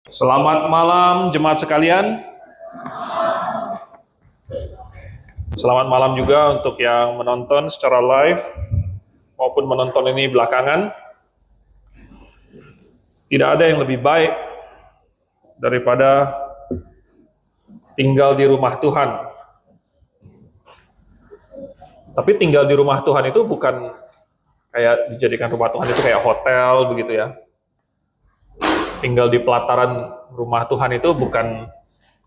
Selamat malam jemaat sekalian. Selamat malam juga untuk yang menonton secara live maupun menonton ini belakangan. Tidak ada yang lebih baik daripada tinggal di rumah Tuhan. Tapi tinggal di rumah Tuhan itu bukan kayak dijadikan rumah Tuhan itu kayak hotel begitu ya. Tinggal di pelataran rumah Tuhan itu bukan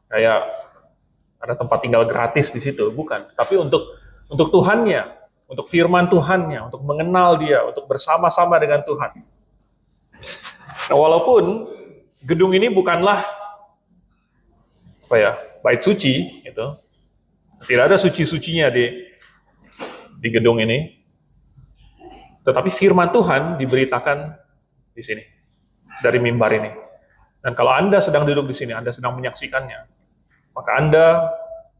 kayak ada tempat tinggal gratis di situ, bukan. Tapi untuk Tuhannya, untuk firman Tuhannya, untuk mengenal Dia, untuk bersama-sama dengan Tuhan. Nah, walaupun gedung ini bukanlah bait suci, itu tidak ada suci-sucinya di gedung ini, tetapi firman Tuhan diberitakan di sini. Dari mimbar ini. Dan kalau Anda sedang duduk di sini, Anda sedang menyaksikannya, maka Anda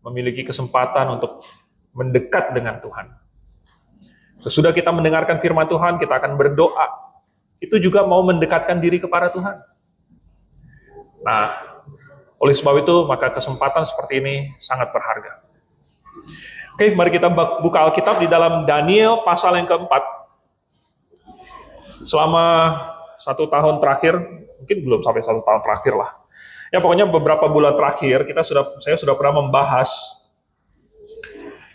memiliki kesempatan untuk mendekat dengan Tuhan. Sesudah kita mendengarkan firman Tuhan, kita akan berdoa. Itu juga mau mendekatkan diri kepada Tuhan. Nah, oleh sebab itu, maka kesempatan seperti ini sangat berharga. Oke, mari kita buka Alkitab di dalam Daniel pasal yang keempat. Selama 1 tahun terakhir, mungkin belum sampai 1 tahun terakhir lah. Ya pokoknya beberapa bulan terakhir saya sudah pernah membahas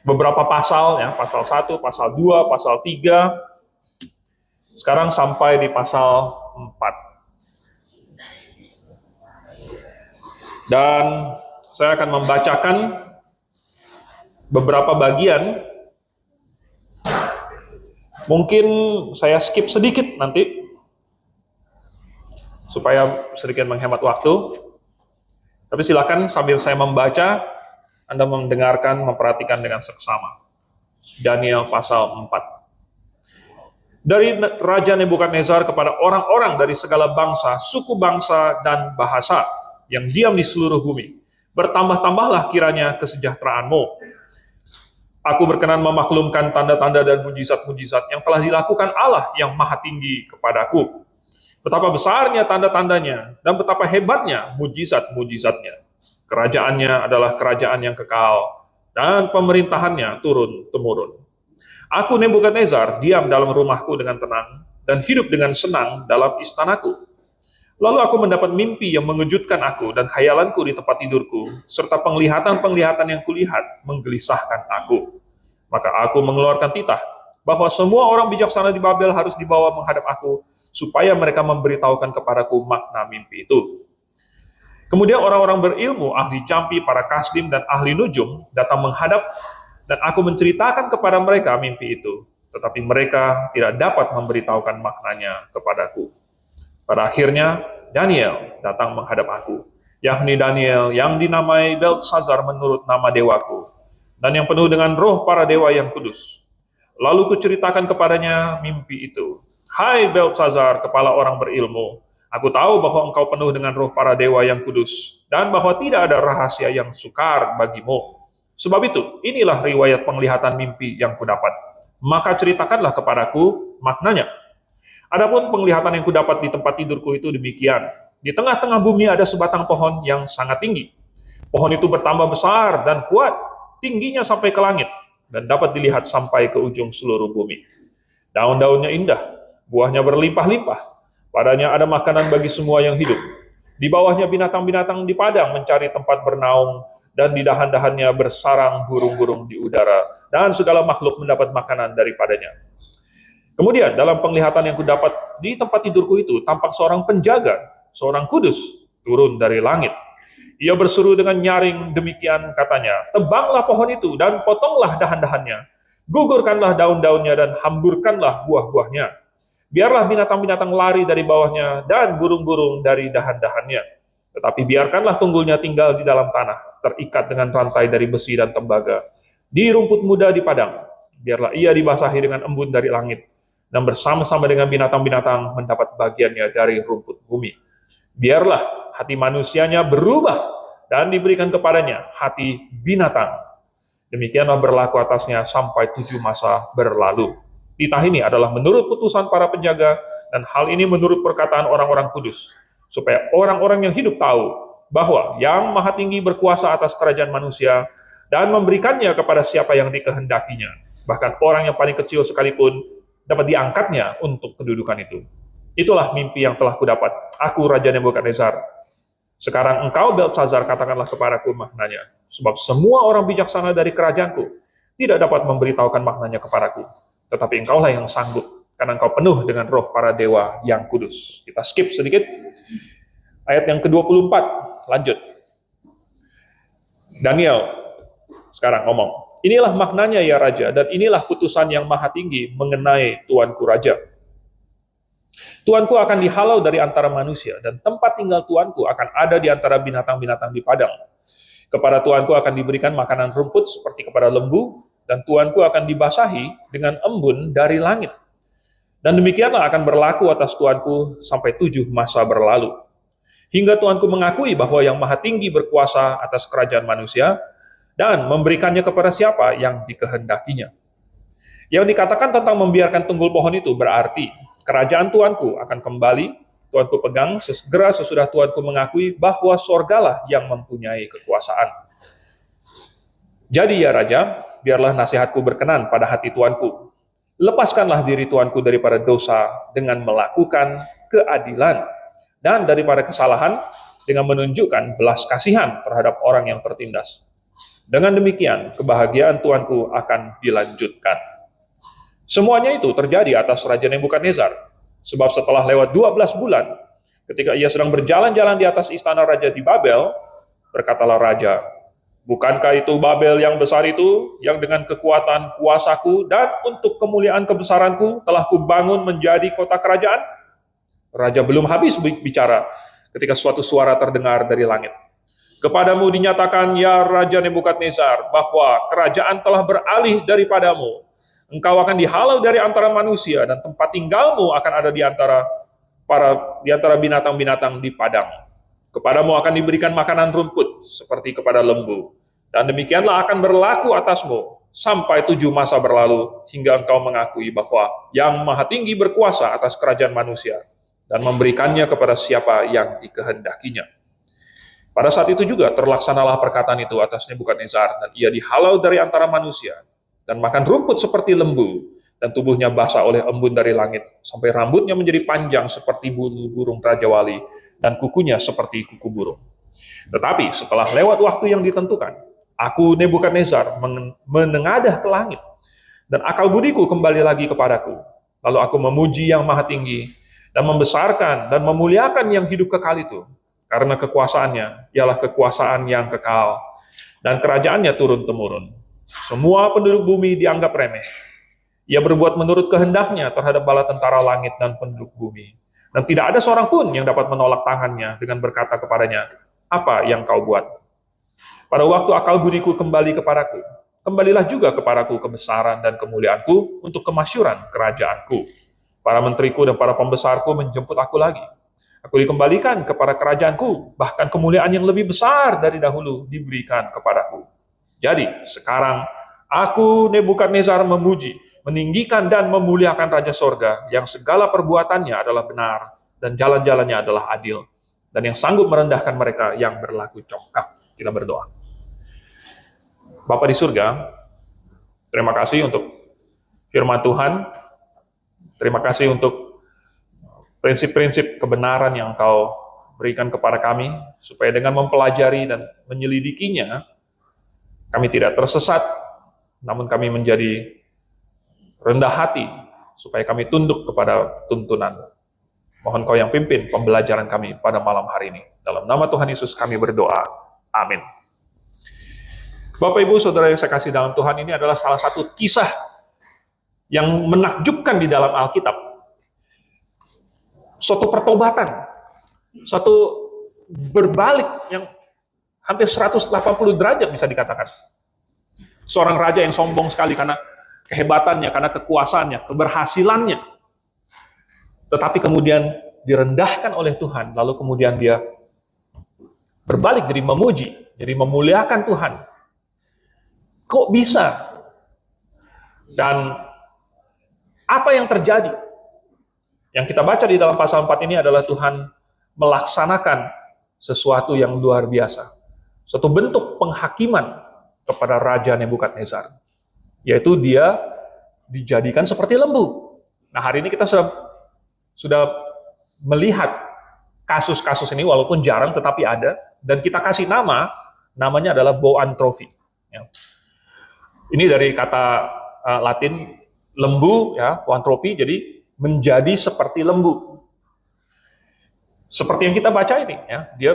beberapa pasal ya, pasal 1, pasal 2, pasal 3. Sekarang sampai di pasal 4. Dan saya akan membacakan beberapa bagian. Mungkin saya skip sedikit nanti supaya sedikit menghemat waktu. Tapi silakan sambil saya membaca, Anda mendengarkan, memperhatikan dengan seksama. Daniel pasal 4. Dari Raja Nebukadnezar kepada orang-orang dari segala bangsa, suku bangsa, dan bahasa yang diam di seluruh bumi. Bertambah-tambahlah kiranya kesejahteraanmu. Aku berkenan memaklumkan tanda-tanda dan mujizat-mujizat yang telah dilakukan Allah yang maha tinggi kepadaku. Betapa besarnya tanda-tandanya, dan betapa hebatnya mujizat-mujizatnya. Kerajaannya adalah kerajaan yang kekal, dan pemerintahannya turun-temurun. Aku Nebukadnezar diam dalam rumahku dengan tenang, dan hidup dengan senang dalam istanaku. Lalu aku mendapat mimpi yang mengejutkan aku, dan khayalanku di tempat tidurku, serta penglihatan-penglihatan yang kulihat menggelisahkan aku. Maka aku mengeluarkan titah, bahwa semua orang bijaksana di Babel harus dibawa menghadap aku, supaya mereka memberitahukan kepadaku makna mimpi itu. Kemudian orang-orang berilmu, ahli campi, para kasdim, dan ahli nujum datang menghadap, dan aku menceritakan kepada mereka mimpi itu. Tetapi mereka tidak dapat memberitahukan maknanya kepadaku. Pada akhirnya, Daniel datang menghadap aku, yakni Daniel yang dinamai Beltsazar menurut nama dewaku, dan yang penuh dengan roh para dewa yang kudus. Lalu kuceritakan kepadanya mimpi itu. Hai Beltsazar, kepala orang berilmu, aku tahu bahwa engkau penuh dengan roh para dewa yang kudus, dan bahwa tidak ada rahasia yang sukar bagimu. Sebab itu, inilah riwayat penglihatan mimpi yang kudapat. Maka ceritakanlah kepadaku maknanya. Adapun penglihatan yang kudapat di tempat tidurku itu demikian. Di tengah-tengah bumi ada sebatang pohon yang sangat tinggi. Pohon itu bertambah besar dan kuat, tingginya sampai ke langit, dan dapat dilihat sampai ke ujung seluruh bumi. Daun-daunnya indah, buahnya berlimpah-limpah, padanya ada makanan bagi semua yang hidup. Di bawahnya binatang-binatang di padang mencari tempat bernaung, dan di dahan-dahannya bersarang burung-burung di udara, dan segala makhluk mendapat makanan daripadanya. Kemudian dalam penglihatan yang kudapat di tempat tidurku itu, tampak seorang penjaga, seorang kudus, turun dari langit. Ia berseru dengan nyaring demikian katanya, tebanglah pohon itu dan potonglah dahan-dahannya, gugurkanlah daun-daunnya dan hamburkanlah buah-buahnya. Biarlah binatang-binatang lari dari bawahnya dan burung-burung dari dahan-dahannya. Tetapi biarkanlah tunggulnya tinggal di dalam tanah, terikat dengan rantai dari besi dan tembaga. Di rumput muda di padang, biarlah ia dibasahi dengan embun dari langit, dan bersama-sama dengan binatang-binatang mendapat bagiannya dari rumput bumi. Biarlah hati manusianya berubah, dan diberikan kepadanya hati binatang. Demikianlah berlaku atasnya sampai 7 masa berlalu. Titah ini adalah menurut putusan para penjaga, dan hal ini menurut perkataan orang-orang kudus. supaya orang-orang yang hidup tahu bahwa Yang Maha Tinggi berkuasa atas kerajaan manusia dan memberikannya kepada siapa yang dikehendakinya. Bahkan orang yang paling kecil sekalipun dapat diangkatnya untuk kedudukan itu. Itulah mimpi yang telah kudapat. Aku Raja Nebukadnezar. Sekarang engkau Beltesazar katakanlah kepadaku maknanya. Sebab semua orang bijaksana dari kerajaanku tidak dapat memberitahukan maknanya kepadaku. Tetapi engkaulah yang sanggup, karena engkau penuh dengan roh para dewa yang kudus. Kita skip sedikit. Ayat yang ke-24, lanjut. Daniel sekarang ngomong, inilah maknanya ya Raja, dan inilah putusan yang maha tinggi mengenai Tuanku Raja. Tuanku akan dihalau dari antara manusia, dan tempat tinggal Tuanku akan ada di antara binatang-binatang di padang. Kepada Tuanku akan diberikan makanan rumput seperti kepada lembu, dan Tuanku akan dibasahi dengan embun dari langit. Dan demikianlah akan berlaku atas Tuanku sampai 7 masa berlalu. Hingga Tuanku mengakui bahwa Yang Maha Tinggi berkuasa atas kerajaan manusia, dan memberikannya kepada siapa yang dikehendakinya. Yang dikatakan tentang membiarkan tunggul pohon itu berarti, kerajaan Tuanku akan kembali, Tuanku pegang segera sesudah Tuanku mengakui bahwa sorgalah yang mempunyai kekuasaan. Jadi ya Raja, biarlah nasihatku berkenan pada hati Tuanku. Lepaskanlah diri Tuanku daripada dosa dengan melakukan keadilan, dan daripada kesalahan dengan menunjukkan belas kasihan terhadap orang yang tertindas. Dengan demikian, kebahagiaan Tuanku akan dilanjutkan. Semuanya itu terjadi atas Raja Nebukadnezar, sebab setelah lewat 12 bulan, ketika ia sedang berjalan-jalan di atas istana Raja di Babel, berkatalah Raja, bukankah itu Babel yang besar itu, yang dengan kekuatan kuasaku dan untuk kemuliaan kebesaranku telah kubangun menjadi kota kerajaan? Raja belum habis bicara, ketika suatu suara terdengar dari langit. Kepadamu dinyatakan, ya Raja Nebukadnezar, bahwa kerajaan telah beralih daripadamu. Engkau akan dihalau dari antara manusia, dan tempat tinggalmu akan ada di antara binatang-binatang di padang. Kepadamu akan diberikan makanan rumput, seperti kepada lembu. Dan demikianlah akan berlaku atasmu, sampai 7 masa berlalu, hingga engkau mengakui bahwa Yang Maha Tinggi berkuasa atas kerajaan manusia, dan memberikannya kepada siapa yang dikehendakinya. Pada saat itu juga terlaksanalah perkataan itu atas Nebukadnezar, dan ia dihalau dari antara manusia, dan makan rumput seperti lembu, dan tubuhnya basah oleh embun dari langit, sampai rambutnya menjadi panjang seperti bulu burung rajawali, dan kukunya seperti kuku burung. Tetapi setelah lewat waktu yang ditentukan, aku Nebukadnezar menengadah ke langit, dan akal budiku kembali lagi kepadaku. Lalu aku memuji Yang Maha Tinggi, dan membesarkan dan memuliakan yang hidup kekal itu, karena kekuasaannya ialah kekuasaan yang kekal, dan kerajaannya turun-temurun. Semua penduduk bumi dianggap remeh. Ia berbuat menurut kehendaknya terhadap bala tentara langit dan penduduk bumi. Dan tidak ada seorang pun yang dapat menolak tangannya dengan berkata kepadanya, apa yang kau buat? Pada waktu akal budiku kembali kepadaku, kembalilah juga kepadaku kebesaran dan kemuliaanku untuk kemasyuran kerajaanku. Para menteriku dan para pembesarku menjemput aku lagi. Aku dikembalikan kepada kerajaanku, bahkan kemuliaan yang lebih besar dari dahulu diberikan kepadaku. Jadi, sekarang aku Nebukadnezar memuji, meninggikan dan memuliakan Raja Sorga, yang segala perbuatannya adalah benar, dan jalan-jalannya adalah adil, dan yang sanggup merendahkan mereka yang berlaku congkak. Kita berdoa. Bapa di surga, terima kasih untuk firman Tuhan, terima kasih untuk prinsip-prinsip kebenaran yang Kau berikan kepada kami, supaya dengan mempelajari dan menyelidikinya, kami tidak tersesat, namun kami menjadi rendah hati, supaya kami tunduk kepada tuntunan. Mohon Kau yang pimpin pembelajaran kami pada malam hari ini. Dalam nama Tuhan Yesus kami berdoa. Amin. Bapak, Ibu, Saudara yang saya kasih dalam Tuhan, ini adalah salah satu kisah yang menakjubkan di dalam Alkitab. Suatu pertobatan, suatu berbalik yang hampir 180 derajat bisa dikatakan. Seorang raja yang sombong sekali karena kehebatannya, karena kekuasaannya, keberhasilannya. Tetapi kemudian direndahkan oleh Tuhan, lalu kemudian dia berbalik jadi memuji, jadi memuliakan Tuhan. Kok bisa? Dan apa yang terjadi? Yang kita baca di dalam pasal 4 ini adalah Tuhan melaksanakan sesuatu yang luar biasa. Suatu bentuk penghakiman kepada Raja Nebukadnezar, yaitu dia dijadikan seperti lembu. Nah, hari ini kita sudah melihat kasus-kasus ini, walaupun jarang tetapi ada, dan kita kasih namanya adalah boanthropy. Ya. Ini dari kata Latin lembu, ya, boanthropy, jadi menjadi seperti lembu. Seperti yang kita baca ini, ya, dia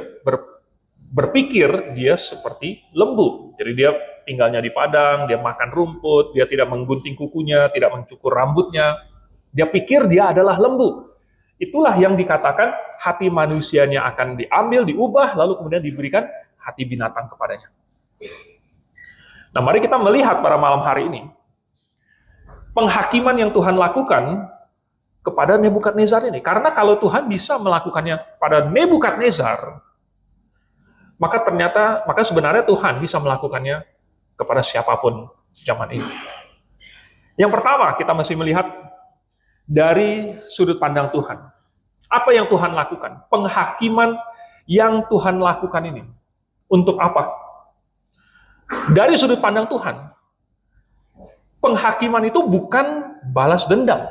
berpikir dia seperti lembu. Jadi dia tinggalnya di padang, dia makan rumput, dia tidak menggunting kukunya, tidak mencukur rambutnya. Dia pikir dia adalah lembu. Itulah yang dikatakan hati manusianya akan diambil, diubah, lalu kemudian diberikan hati binatang kepadanya. Nah, mari kita melihat pada malam hari ini penghakiman yang Tuhan lakukan kepada Nebukadnezar ini. Karena kalau Tuhan bisa melakukannya pada Nebukadnezar, maka sebenarnya Tuhan bisa melakukannya kepada siapapun zaman ini. Yang pertama, kita mesti melihat dari sudut pandang Tuhan. Apa yang Tuhan lakukan? Penghakiman yang Tuhan lakukan ini. Untuk apa? Dari sudut pandang Tuhan, penghakiman itu bukan balas dendam.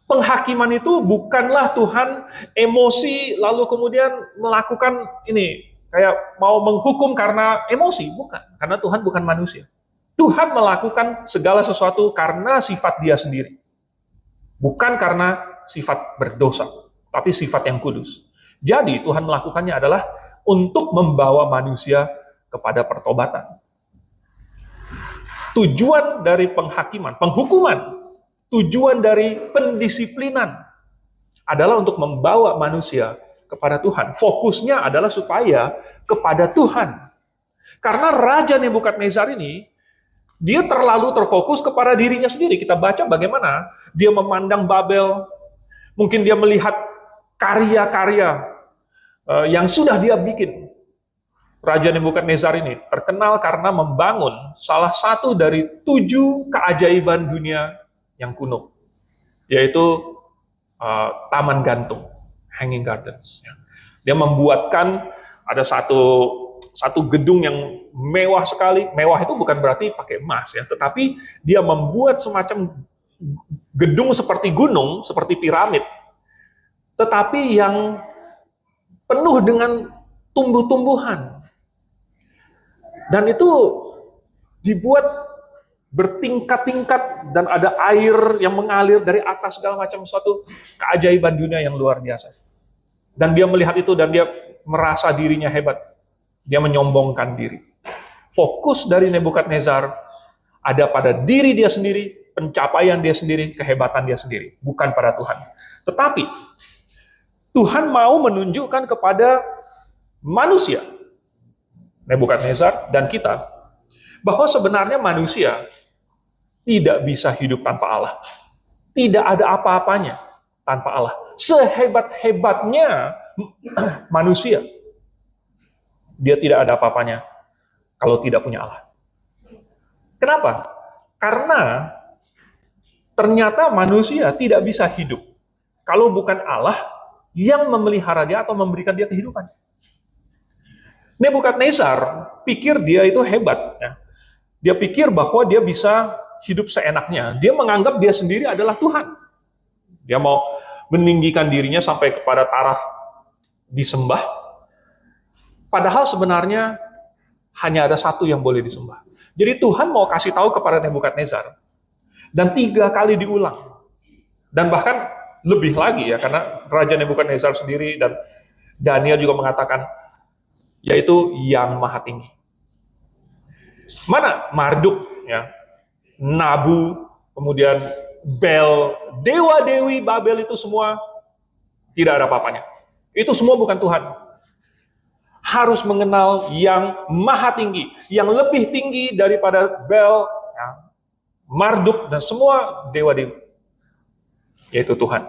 Penghakiman itu bukanlah Tuhan emosi lalu kemudian melakukan ini, kayak mau menghukum karena emosi, bukan. Karena Tuhan bukan manusia. Tuhan melakukan segala sesuatu karena sifat dia sendiri. Bukan karena sifat berdosa, tapi sifat yang kudus. Jadi Tuhan melakukannya adalah untuk membawa manusia kepada pertobatan. Tujuan dari penghakiman, penghukuman, tujuan dari pendisiplinan adalah untuk membawa manusia kepada Tuhan. Fokusnya adalah supaya kepada Tuhan. Karena Raja Nebukadnezar ini, dia terlalu terfokus kepada dirinya sendiri. Kita baca bagaimana dia memandang Babel, mungkin dia melihat karya-karya yang sudah dia bikin. Raja Nebukadnezar ini terkenal karena membangun salah satu dari 7 keajaiban dunia yang kuno, yaitu Taman Gantung, Hanging Gardens. Dia membuatkan ada satu gedung yang mewah sekali. Mewah itu bukan berarti pakai emas, ya, tetapi dia membuat semacam gedung seperti gunung, seperti piramid, tetapi yang penuh dengan tumbuh-tumbuhan. Dan itu dibuat bertingkat-tingkat dan ada air yang mengalir dari atas, segala macam, suatu keajaiban dunia yang luar biasa. Dan dia melihat itu dan dia merasa dirinya hebat. Dia menyombongkan diri. Fokus dari Nebukadnezar ada pada diri dia sendiri, pencapaian dia sendiri, kehebatan dia sendiri, bukan pada Tuhan. Tetapi Tuhan mau menunjukkan kepada manusia, Nebukadnezar dan kita, bahwa sebenarnya manusia tidak bisa hidup tanpa Allah. Tidak ada apa-apanya tanpa Allah. Sehebat-hebatnya manusia, dia tidak ada apa-apanya kalau tidak punya Allah. Kenapa? Karena ternyata manusia tidak bisa hidup kalau bukan Allah yang memelihara dia atau memberikan dia kehidupan. Nebukadnezar pikir dia itu hebat. Ya. Dia pikir bahwa dia bisa hidup seenaknya. Dia menganggap dia sendiri adalah Tuhan. Dia mau meninggikan dirinya sampai kepada taraf disembah. Padahal sebenarnya hanya ada satu yang boleh disembah. Jadi Tuhan mau kasih tahu kepada Nebukadnezar. Dan 3 kali diulang. Dan bahkan lebih lagi, ya, karena Raja Nebukadnezar sendiri dan Daniel juga mengatakan, yaitu yang maha tinggi. Mana Marduk, ya, Nabu, kemudian Bel, dewa-dewi Babel itu semua tidak ada apa-apanya. Itu semua bukan Tuhan. Harus mengenal yang maha tinggi, yang lebih tinggi daripada Bel, ya, Marduk, dan semua dewa-dewi, yaitu Tuhan.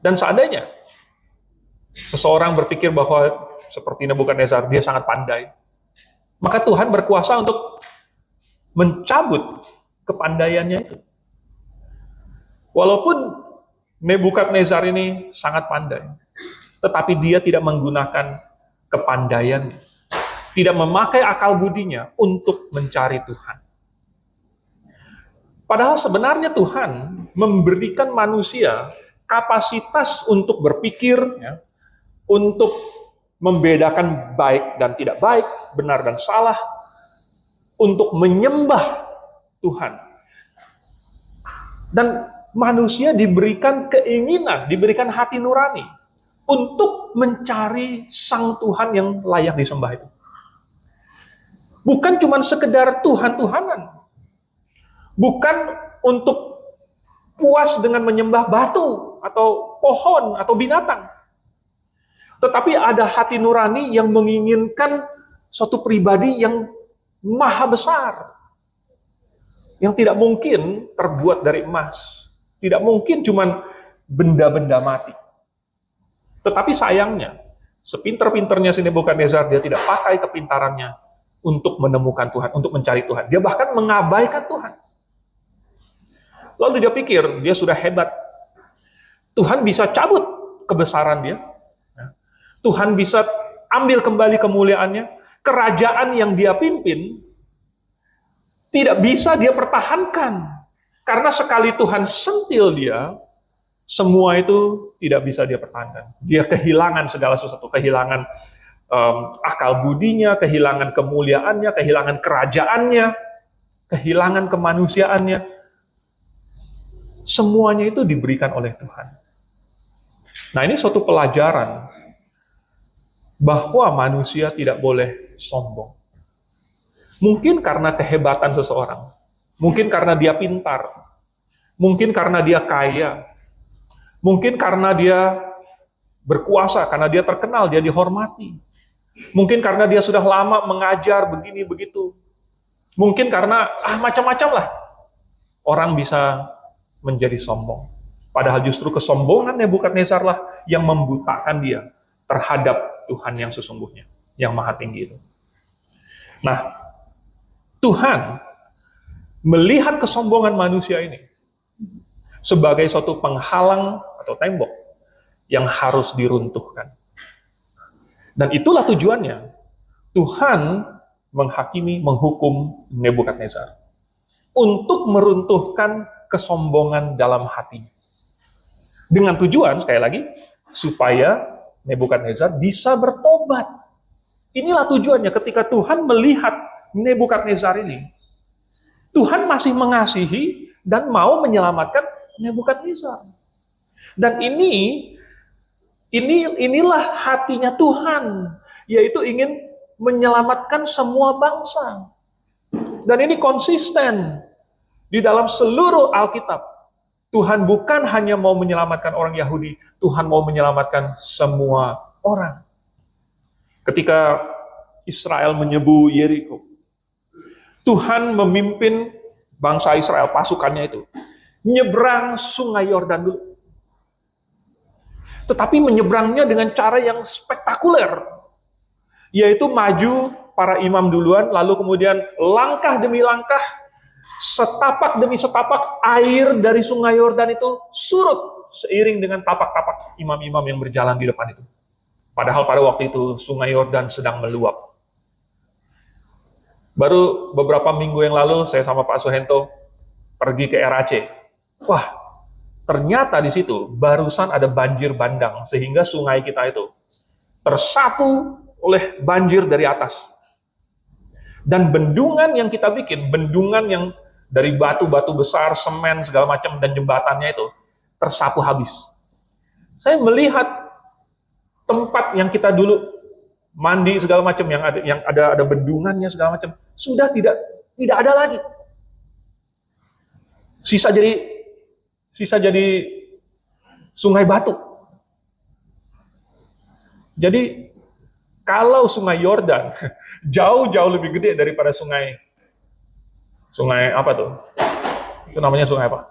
Dan seandainya seseorang berpikir bahwa seperti Nebukadnezar, dia sangat pandai, maka Tuhan berkuasa untuk mencabut kepandaiannya itu. Walaupun Nebukadnezar ini sangat pandai, tetapi dia tidak menggunakan kepandaiannya, tidak memakai akal budinya untuk mencari Tuhan. Padahal sebenarnya Tuhan memberikan manusia kapasitas untuk berpikir, ya, untuk membedakan baik dan tidak baik, benar dan salah, untuk menyembah Tuhan. Dan manusia diberikan keinginan, diberikan hati nurani untuk mencari Sang Tuhan yang layak disembah itu. Bukan cuma sekedar Tuhan-Tuhanan. Bukan untuk puas dengan menyembah batu atau pohon atau binatang. Tetapi ada hati nurani yang menginginkan suatu pribadi yang maha besar. Yang tidak mungkin terbuat dari emas. Tidak mungkin cuma benda-benda mati. Tetapi sayangnya, sepinter-pinternya si Nebukadnezar, dia tidak pakai kepintarannya untuk menemukan Tuhan, untuk mencari Tuhan. Dia bahkan mengabaikan Tuhan. Lalu dia pikir, dia sudah hebat. Tuhan bisa cabut kebesaran dia. Tuhan bisa ambil kembali kemuliaannya. Kerajaan yang dia pimpin, tidak bisa dia pertahankan. Karena sekali Tuhan sentil dia, semua itu tidak bisa dia pertahankan. Dia kehilangan segala sesuatu, kehilangan akal budinya, kehilangan kemuliaannya, kehilangan kerajaannya, kehilangan kemanusiaannya. Semuanya itu diberikan oleh Tuhan. Nah, ini suatu pelajaran bahwa manusia tidak boleh sombong. Mungkin karena kehebatan seseorang, mungkin karena dia pintar, mungkin karena dia kaya, mungkin karena dia berkuasa, karena dia terkenal, dia dihormati. Mungkin karena dia sudah lama mengajar begini begitu. Mungkin karena macam-macam lah. Orang bisa menjadi sombong. Padahal justru kesombongan Nebukadnezar lah yang membutakan dia terhadap Tuhan yang sesungguhnya, yang maha tinggi itu. Nah, Tuhan melihat kesombongan manusia ini sebagai suatu penghalang atau tembok yang harus diruntuhkan. Dan itulah tujuannya. Tuhan menghakimi, menghukum Nebukadnezar untuk meruntuhkan kesombongan dalam hatinya. Dengan tujuan, sekali lagi, supaya Nebukadnezar bisa bertobat. Inilah tujuannya ketika Tuhan melihat Nebukadnezar ini. Tuhan masih mengasihi dan mau menyelamatkan Nebukadnezar. Dan inilah hatinya Tuhan, yaitu ingin menyelamatkan semua bangsa. Dan ini konsisten di dalam seluruh Alkitab. Tuhan bukan hanya mau menyelamatkan orang Yahudi, Tuhan mau menyelamatkan semua orang. Ketika Israel menyebu Yeriko, Tuhan memimpin bangsa Israel, pasukannya itu, nyebrang sungai Yordan dulu. Tetapi menyeberangnya dengan cara yang spektakuler, yaitu maju para imam duluan, lalu kemudian langkah demi langkah, setapak demi setapak, air dari sungai Yordan itu surut seiring dengan tapak-tapak imam-imam yang berjalan di depan itu. Padahal pada waktu itu sungai Yordan sedang meluap. Baru beberapa minggu yang lalu saya sama Pak Suhento pergi ke RAC. Wah, ternyata di situ barusan ada banjir bandang sehingga sungai kita itu tersapu oleh banjir dari atas. Dan bendungan yang kita bikin, bendungan yang dari batu-batu besar, semen, segala macam, dan jembatannya itu tersapu habis. Saya melihat tempat yang kita dulu mandi segala macam, yang ada bendungannya segala macam, sudah tidak ada lagi. Sisa jadi sungai batu. Jadi kalau sungai Yordan jauh lebih gede daripada sungai apa tuh? Itu namanya sungai apa?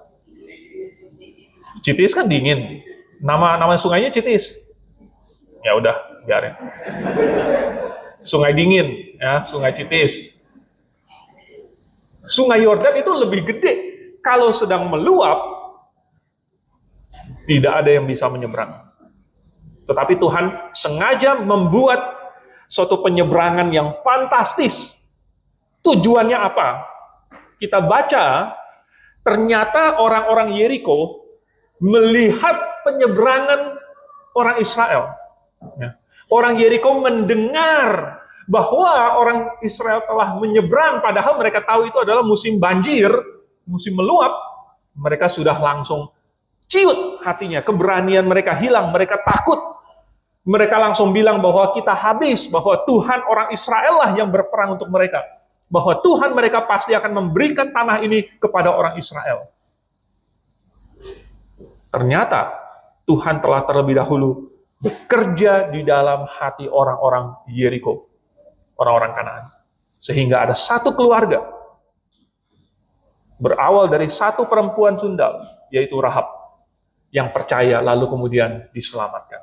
Citis kan dingin. Nama sungainya Citis. Ya udah, biarin. Sungai dingin, ya, Sungai Citis. Sungai Yordan itu lebih gede. Kalau sedang meluap, Tidak ada yang bisa menyeberang. Tetapi Tuhan sengaja membuat suatu penyeberangan yang fantastis. Tujuannya apa? Kita baca, ternyata orang-orang Yeriko melihat penyeberangan orang Israel. Orang Yeriko mendengar bahwa orang Israel telah menyeberang, padahal mereka tahu itu adalah musim banjir, musim meluap. Mereka sudah langsung ciut hatinya, keberanian mereka hilang, mereka takut. Mereka langsung bilang bahwa kita habis, bahwa Tuhan orang Israel lah yang berperang untuk mereka. Bahwa Tuhan mereka pasti akan memberikan tanah ini kepada orang Israel. Ternyata Tuhan telah terlebih dahulu bekerja di dalam hati orang-orang Yeriko, orang-orang Kanaan. Sehingga ada satu keluarga, berawal dari satu perempuan sundal, yaitu Rahab, yang percaya lalu kemudian diselamatkan.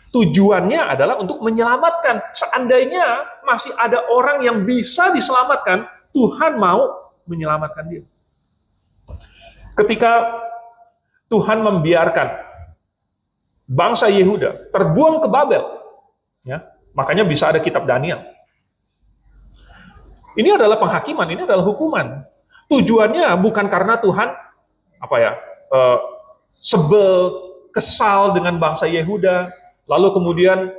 Tujuannya adalah untuk menyelamatkan. Seandainya masih ada orang yang bisa diselamatkan, Tuhan mau menyelamatkan dia. Ketika Tuhan membiarkan bangsa Yehuda terbuang ke Babel, ya, makanya bisa ada kitab Daniel. Ini adalah penghakiman, ini adalah hukuman. Tujuannya bukan karena Tuhan sebel, kesal dengan bangsa Yehuda, lalu kemudian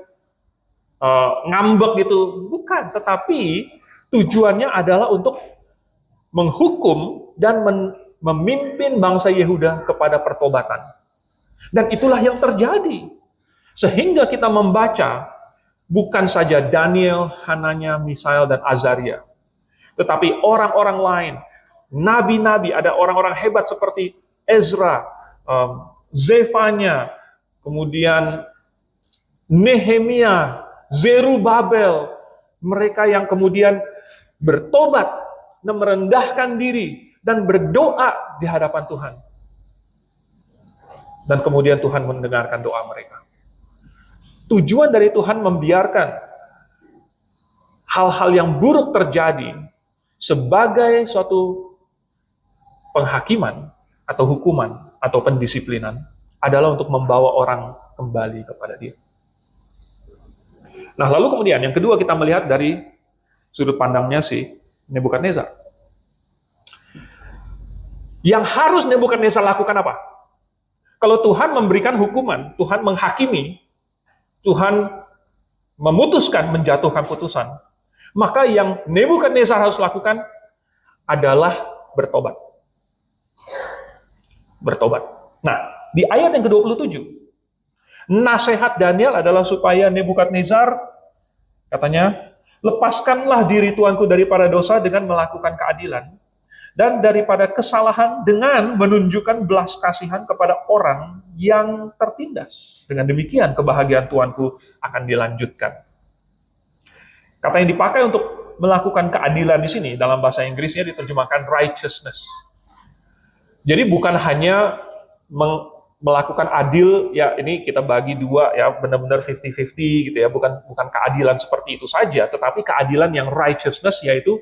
ngambek gitu, bukan. Tetapi tujuannya adalah untuk menghukum dan memimpin bangsa Yehuda kepada pertobatan. Dan itulah yang terjadi. Sehingga kita membaca bukan saja Daniel, Hananya, Misael, dan Azaria, tetapi orang-orang lain, nabi-nabi, ada orang-orang hebat seperti Ezra, Zefanya, kemudian Nehemia, Zerubabel, mereka yang kemudian bertobat dan merendahkan diri dan berdoa di hadapan Tuhan. Dan kemudian Tuhan mendengarkan doa mereka. Tujuan dari Tuhan membiarkan hal-hal yang buruk terjadi sebagai suatu penghakiman atau hukuman atau pendisiplinan adalah untuk membawa orang kembali kepada Dia. Nah, lalu kemudian yang kedua kita melihat dari sudut pandangnya si Nebukadnezar. Yang harus Nebukadnezar lakukan apa? Kalau Tuhan memberikan hukuman, Tuhan menghakimi, Tuhan memutuskan, menjatuhkan putusan, maka yang Nebukadnezar harus lakukan adalah bertobat. Bertobat. Nah, di ayat yang ke-27, nasihat Daniel adalah supaya Nebukadnezar, katanya, lepaskanlah diri tuanku daripada dosa dengan melakukan keadilan, dan daripada kesalahan dengan menunjukkan belas kasihan kepada orang yang tertindas. Dengan demikian, kebahagiaan tuanku akan dilanjutkan. Kata yang dipakai untuk melakukan keadilan di sini, dalam bahasa Inggrisnya diterjemahkan righteousness. Jadi bukan hanya melakukan adil, ya ini kita bagi dua, ya benar-benar 50-50 gitu ya, bukan keadilan seperti itu saja, tetapi keadilan yang righteousness, yaitu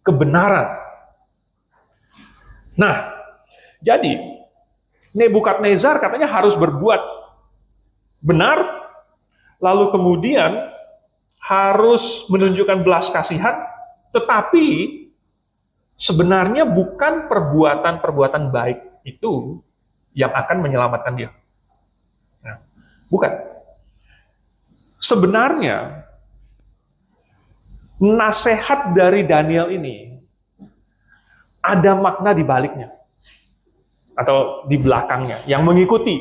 kebenaran. Nah, jadi Nebukadnezar katanya harus berbuat benar, lalu kemudian harus menunjukkan belas kasihan, tetapi sebenarnya bukan perbuatan-perbuatan baik itu yang akan menyelamatkan dia. Nah, bukan. Sebenarnya, nasihat dari Daniel ini ada makna di baliknya, atau di belakangnya, yang mengikuti.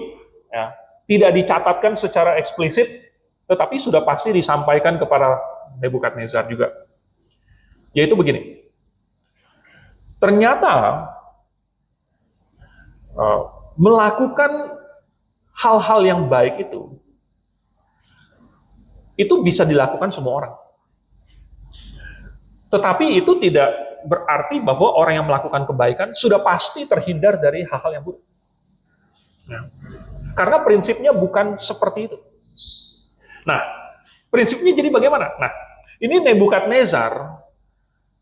Ya. Tidak dicatatkan secara eksplisit, tetapi sudah pasti disampaikan kepada Nebukadnezar juga. Yaitu begini, ternyata melakukan hal-hal yang baik itu bisa dilakukan semua orang. Tetapi itu tidak berarti bahwa orang yang melakukan kebaikan sudah pasti terhindar dari hal-hal yang buruk. Nah, karena prinsipnya bukan seperti itu. Nah, prinsipnya jadi bagaimana? Nah, ini Nebukadnezar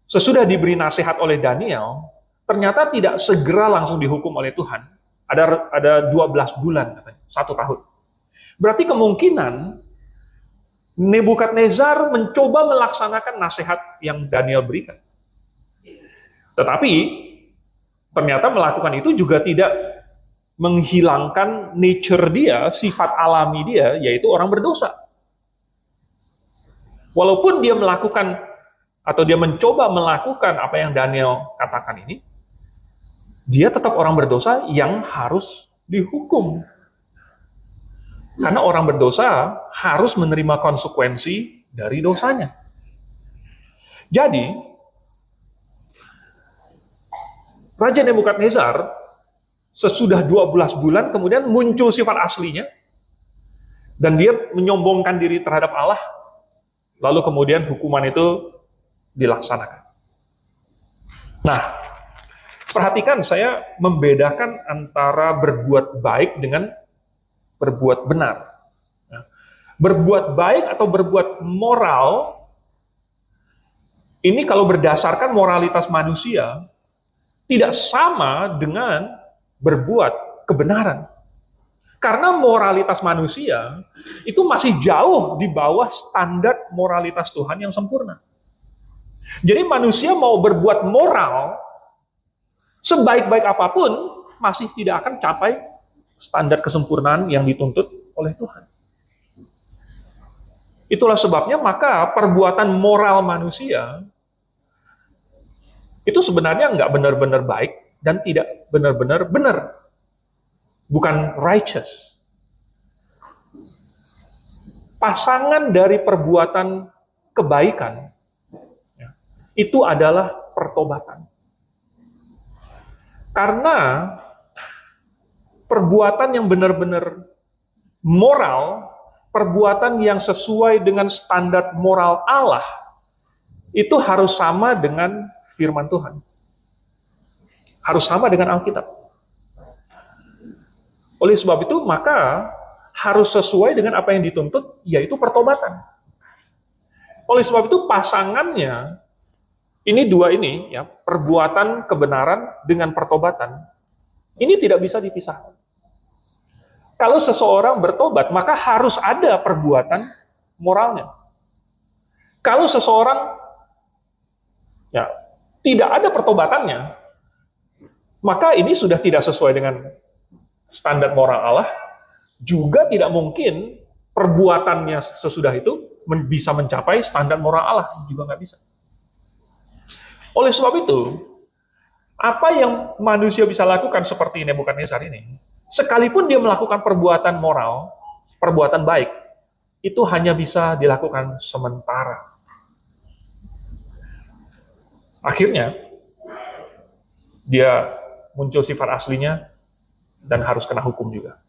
sesudah diberi nasihat oleh Daniel, ternyata tidak segera langsung dihukum oleh Tuhan, Ada 12 bulan, katanya, 1 tahun. Berarti kemungkinan Nebukadnezar mencoba melaksanakan nasihat yang Daniel berikan. Tetapi ternyata melakukan itu juga tidak menghilangkan nature dia, sifat alami dia, yaitu orang berdosa. Walaupun dia melakukan atau dia mencoba melakukan apa yang Daniel katakan ini, dia tetap orang berdosa yang harus dihukum. Karena orang berdosa harus menerima konsekuensi dari dosanya. Jadi, Raja Nebukadnezar sesudah 12 bulan kemudian muncul sifat aslinya, dan dia menyombongkan diri terhadap Allah, lalu kemudian hukuman itu dilaksanakan. Nah, perhatikan, saya membedakan antara berbuat baik dengan berbuat benar. Berbuat baik atau berbuat moral, ini kalau berdasarkan moralitas manusia, tidak sama dengan berbuat kebenaran. Karena moralitas manusia itu masih jauh di bawah standar moralitas Tuhan yang sempurna. Jadi manusia mau berbuat moral, sebaik-baik apapun, masih tidak akan capai standar kesempurnaan yang dituntut oleh Tuhan. Itulah sebabnya maka perbuatan moral manusia itu sebenarnya nggak benar-benar baik dan tidak benar-benar benar. Bukan righteous. Pasangan dari perbuatan kebaikan itu adalah pertobatan. Karena perbuatan yang benar-benar moral, perbuatan yang sesuai dengan standar moral Allah, itu harus sama dengan firman Tuhan. Harus sama dengan Alkitab. Oleh sebab itu, maka harus sesuai dengan apa yang dituntut, yaitu pertobatan. Oleh sebab itu, pasangannya, ini dua ini, ya, perbuatan kebenaran dengan pertobatan, ini tidak bisa dipisahkan. Kalau seseorang bertobat, maka harus ada perbuatan moralnya. Kalau seseorang ya tidak ada pertobatannya, maka ini sudah tidak sesuai dengan standar moral Allah, juga tidak mungkin perbuatannya sesudah itu bisa mencapai standar moral Allah, juga nggak bisa. Oleh sebab itu, apa yang manusia bisa lakukan seperti Nebukadnezar ini, sekalipun dia melakukan perbuatan moral, perbuatan baik, itu hanya bisa dilakukan sementara. Akhirnya, dia muncul sifat aslinya dan harus kena hukum juga.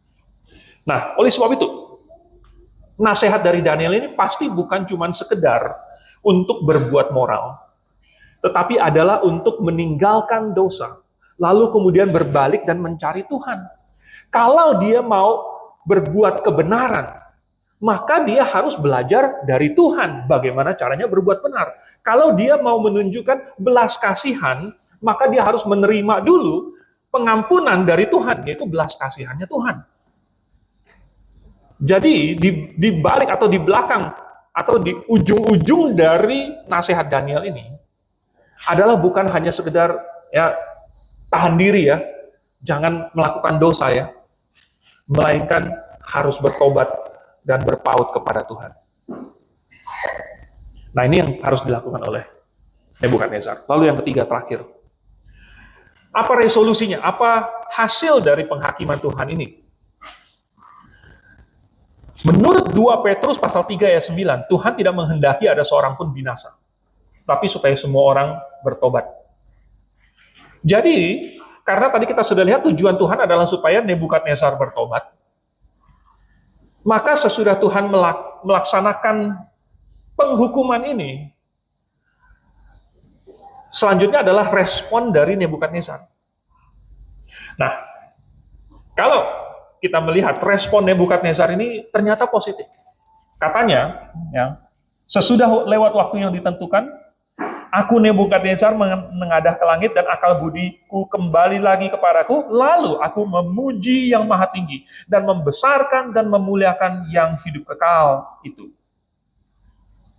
Nah, oleh sebab itu, nasihat dari Daniel ini pasti bukan cuma sekedar untuk berbuat moral, tetapi adalah untuk meninggalkan dosa, lalu kemudian berbalik dan mencari Tuhan. Kalau dia mau berbuat kebenaran, maka dia harus belajar dari Tuhan bagaimana caranya berbuat benar. Kalau dia mau menunjukkan belas kasihan, maka dia harus menerima dulu pengampunan dari Tuhan, yaitu belas kasihannya Tuhan. Jadi di balik atau di belakang atau di ujung-ujung dari nasihat Daniel ini adalah bukan hanya sekedar ya tahan diri ya, jangan melakukan dosa ya, melainkan harus bertobat dan berpaut kepada Tuhan. Nah, ini yang harus dilakukan oleh Nebukadnezar. Lalu yang ketiga, terakhir. Apa resolusinya? Apa hasil dari penghakiman Tuhan ini? Menurut 2 Petrus pasal 3 ayat 9, Tuhan tidak menghendaki ada seorang pun binasa, tapi supaya semua orang bertobat. Jadi, karena tadi kita sudah lihat tujuan Tuhan adalah supaya Nebukadnezar bertobat, maka sesudah Tuhan melaksanakan penghukuman ini, selanjutnya adalah respon dari Nebukadnezar. Nah, kalau kita melihat respon Nebukadnezar ini ternyata positif. Katanya, ya, sesudah lewat waktu yang ditentukan, Aku Nebukadnezar menengadah ke langit dan akal budiku kembali lagi kepadaku. Lalu aku memuji yang maha tinggi dan membesarkan dan memuliakan yang hidup kekal itu.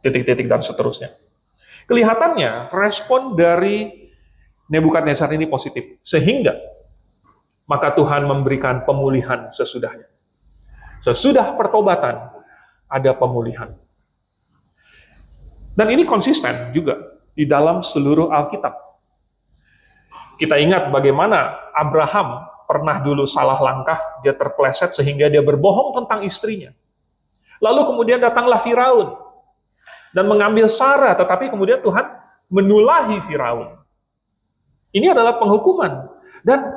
Titik-titik dan seterusnya. Kelihatannya respon dari Nebukadnezar ini positif. Sehingga maka Tuhan memberikan pemulihan sesudahnya. Sesudah pertobatan ada pemulihan. Dan ini konsisten juga di dalam seluruh Alkitab. Kita ingat bagaimana Abraham pernah dulu salah langkah, dia terpleset sehingga dia berbohong tentang istrinya. Lalu kemudian datanglah Firaun dan mengambil Sarah, tetapi kemudian Tuhan menulahi Firaun. Ini adalah penghukuman. Dan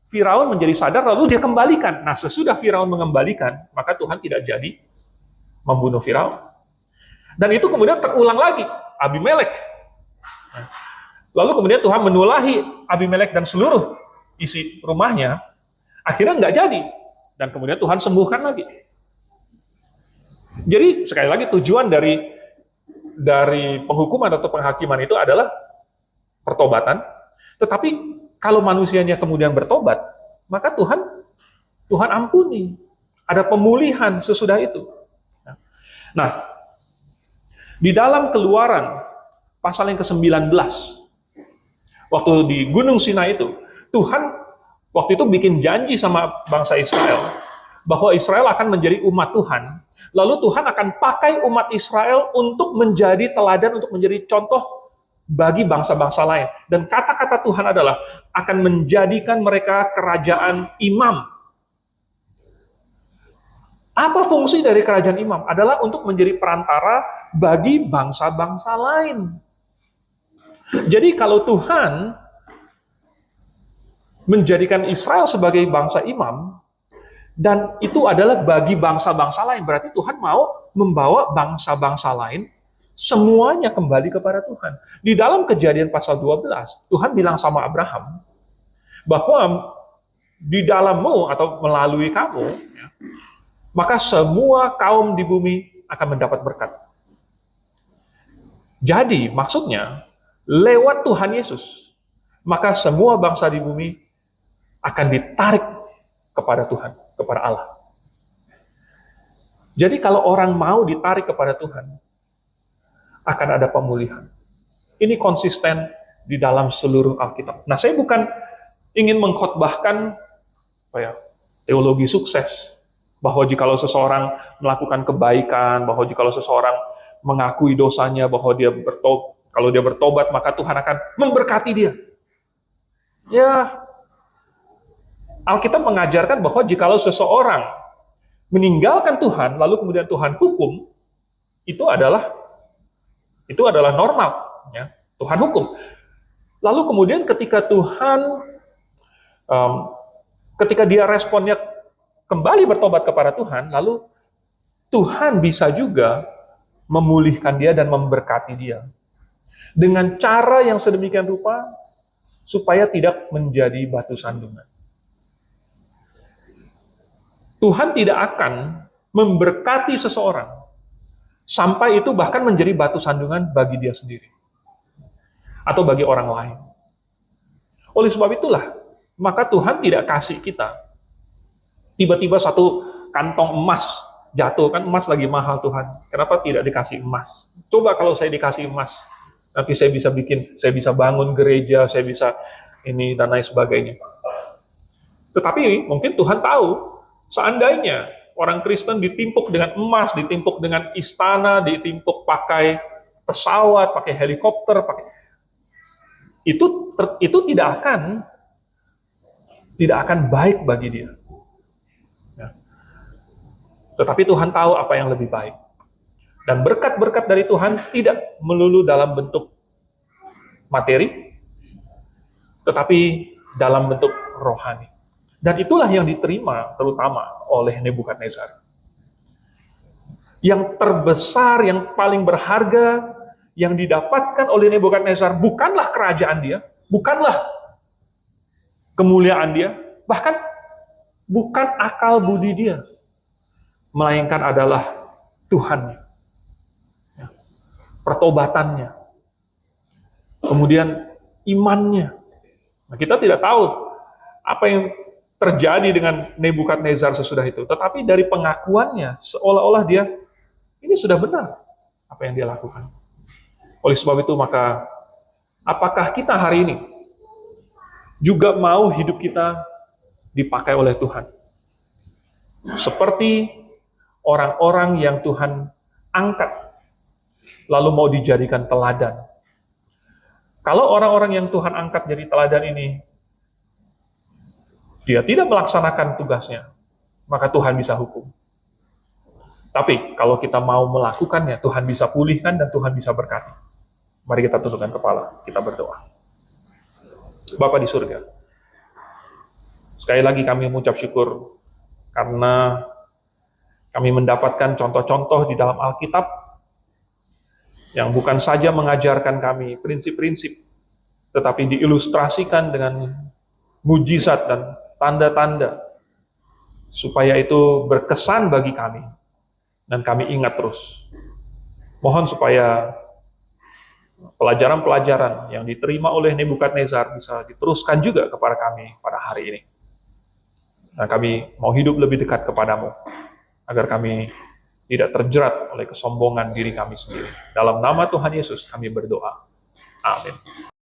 Firaun menjadi sadar lalu dia kembalikan. Nah, sesudah Firaun mengembalikan, maka Tuhan tidak jadi membunuh Firaun. Dan itu kemudian terulang lagi, Abimelek. Lalu kemudian Tuhan menulahi Abimelek dan seluruh isi rumahnya, akhirnya nggak jadi. Dan kemudian Tuhan sembuhkan lagi. Jadi sekali lagi tujuan dari penghukuman atau penghakiman itu adalah pertobatan. Tetapi kalau manusianya kemudian bertobat, maka Tuhan ampuni. Ada pemulihan sesudah itu. Nah, di dalam Keluaran pasal yang ke-19, waktu di Gunung Sinai itu, Tuhan waktu itu bikin janji sama bangsa Israel, bahwa Israel akan menjadi umat Tuhan, lalu Tuhan akan pakai umat Israel untuk menjadi teladan, untuk menjadi contoh bagi bangsa-bangsa lain. Dan kata-kata Tuhan adalah, akan menjadikan mereka kerajaan imam. Apa fungsi dari kerajaan imam? Adalah untuk menjadi perantara bagi bangsa-bangsa lain. Jadi kalau Tuhan menjadikan Israel sebagai bangsa imam, dan itu adalah bagi bangsa-bangsa lain, berarti Tuhan mau membawa bangsa-bangsa lain semuanya kembali kepada Tuhan. Di dalam Kejadian pasal 12, Tuhan bilang sama Abraham, bahwa di dalammu atau melalui kamu, maka semua kaum di bumi akan mendapat berkat. Jadi maksudnya, lewat Tuhan Yesus, maka semua bangsa di bumi akan ditarik kepada Tuhan, kepada Allah. Jadi kalau orang mau ditarik kepada Tuhan, akan ada pemulihan. Ini konsisten di dalam seluruh Alkitab. Nah, saya bukan ingin mengkhotbahkan teologi sukses, bahwa jikalau seseorang melakukan kebaikan, bahwa jikalau seseorang mengakui dosanya, bahwa kalau dia bertobat, maka Tuhan akan memberkati dia. Ya, Alkitab mengajarkan bahwa jikalau seseorang meninggalkan Tuhan, lalu kemudian Tuhan hukum, itu adalah normal. Ya, Tuhan hukum. Lalu kemudian ketika ketika dia responnya kembali bertobat kepada Tuhan, lalu Tuhan bisa juga memulihkan dia dan memberkati dia. Dengan cara yang sedemikian rupa, supaya tidak menjadi batu sandungan. Tuhan tidak akan memberkati seseorang, sampai itu bahkan menjadi batu sandungan bagi dia sendiri. Atau bagi orang lain. Oleh sebab itulah, maka Tuhan tidak kasih kita tiba-tiba satu kantong emas jatuh, kan emas lagi mahal Tuhan. Kenapa tidak dikasih emas? Coba kalau saya dikasih emas, nanti saya bisa bangun gereja, saya bisa ini dan lain sebagainya. Tetapi mungkin Tuhan tahu, seandainya orang Kristen ditimpuk dengan emas, ditimpuk dengan istana, ditimpuk pakai pesawat, pakai helikopter, itu tidak akan baik bagi dia. Tetapi Tuhan tahu apa yang lebih baik. Dan berkat-berkat dari Tuhan tidak melulu dalam bentuk materi, tetapi dalam bentuk rohani. Dan itulah yang diterima terutama oleh Nebukadnezar. Yang terbesar, yang paling berharga, yang didapatkan oleh Nebukadnezar bukanlah kerajaan dia, bukanlah kemuliaan dia, bahkan bukan akal budi dia, melainkan adalah Tuhannya, pertobatannya, kemudian imannya. Nah, kita tidak tahu apa yang terjadi dengan Nebukadnezar sesudah itu, tetapi dari pengakuannya seolah-olah dia ini sudah benar apa yang dia lakukan. Oleh sebab itu maka apakah kita hari ini juga mau hidup kita dipakai oleh Tuhan seperti orang-orang yang Tuhan angkat lalu mau dijadikan teladan? Kalau orang-orang yang Tuhan angkat jadi teladan ini dia tidak melaksanakan tugasnya, maka Tuhan bisa hukum. Tapi kalau kita mau melakukannya, Tuhan bisa pulihkan dan Tuhan bisa berkati. Mari kita tundukkan kepala, kita berdoa. Bapa di surga, sekali lagi kami mengucap syukur karena kami mendapatkan contoh-contoh di dalam Alkitab yang bukan saja mengajarkan kami prinsip-prinsip, tetapi diilustrasikan dengan mujizat dan tanda-tanda, supaya itu berkesan bagi kami, dan kami ingat terus. Mohon supaya pelajaran-pelajaran yang diterima oleh Nebukadnezar bisa diteruskan juga kepada kami pada hari ini. Dan kami mau hidup lebih dekat kepadamu, agar kami tidak terjerat oleh kesombongan diri kami sendiri. Dalam nama Tuhan Yesus kami berdoa. Amin.